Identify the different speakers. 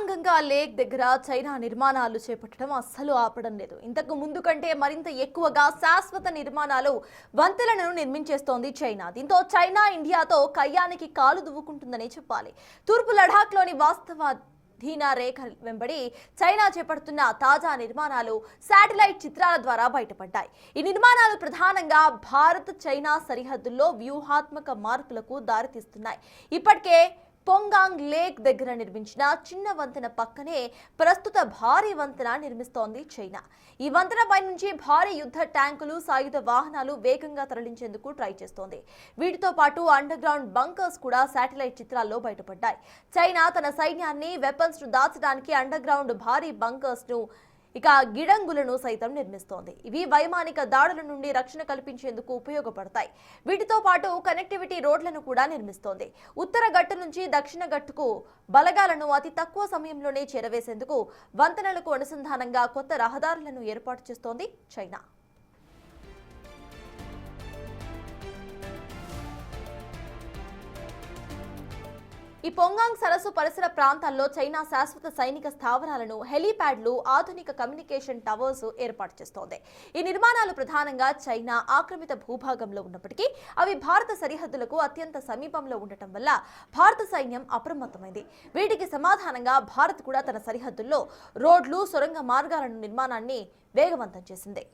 Speaker 1: పాంగంగా lake దగ్గర China నిర్మాణాలు చేపట్టడం అస్సలు ఆపడం లేదు. ఇంతకు ముందు కంటే మరింత ఎక్కువగా శాశ్వత నిర్మాణాలు వంతెనలను నిర్మించేస్తోంది చైనా. దీంతో చైనా ఇండియాతో కయ్యానికి కాలు దువ్వుకుంటుందనే చెప్పాలి. తూర్పు లడాఖ్లోని వాస్తవాధీన రేఖ వెంబడి చైనా చేపడుతున్న తాజా నిర్మాణాలు శాటిలైట్ చిత్రాల ద్వారా బయటపడ్డాయి. ఈ నిర్మాణాలు ప్రధానంగా భారత్ చైనా సరిహద్దుల్లో వ్యూహాత్మక మార్పులకు దారితీస్తున్నాయి. ఇప్పటికే పొంగాంగ్ లేక్ దగ్గర నిర్మించిన చిన్న వంతెన పక్కనే ప్రస్తుత భారీ వంతెన నిర్మిస్తోంది చైనా. ఈ వంతెనపై నుంచి భారీ యుద్ధ ట్యాంకులు, సాయుధ వాహనాలు వేగంగా తరలించేందుకు ట్రై చేస్తోంది. వీటితో పాటు అండర్ గ్రౌండ్ బంకర్స్ కూడా శాటిలైట్ చిత్రాల్లో బయటపడ్డాయి. చైనా తన సైన్యాన్ని, వెపన్స్ ను దాచడానికి అండర్ గ్రౌండ్ భారీ బంకర్స్ ను గిడంగులను సైతం నిర్మిస్తోంది. ఇవి వైమానిక దాడుల నుండి రక్షణ కల్పించేందుకు ఉపయోగపడతాయి. వీటితో పాటు కనెక్టివిటీ రోడ్లను కూడా నిర్మిస్తోంది. ఉత్తర గట్టు నుంచి దక్షిణ గట్టుకు బలగాలను అతి తక్కువ సమయంలోనే చేరవేసేందుకు వంతెనలకు అనుసంధానంగా కొత్త రహదారులను ఏర్పాటు చేస్తోంది చైనా. ఈ పొంగాంగ్ సరస్సు పరిసర ప్రాంతాల్లో చైనా శాశ్వత సైనిక స్థావరాలను, హెలీప్యాడ్లు, ఆధునిక కమ్యూనికేషన్ టవర్స్ ఏర్పాటు చేస్తోంది. ఈ నిర్మాణాలు ప్రధానంగా చైనా ఆక్రమిత భూభాగంలో ఉన్నప్పటికీ అవి భారత సరిహద్దులకు అత్యంత సమీపంలో ఉండటం వల్ల భారత సైన్యం అప్రమత్తమైంది. వీటికి సమాధానంగా భారత్ కూడా తన సరిహద్దుల్లో రోడ్లు, సొరంగ మార్గాలను నిర్మాణాన్ని వేగవంతం చేసింది.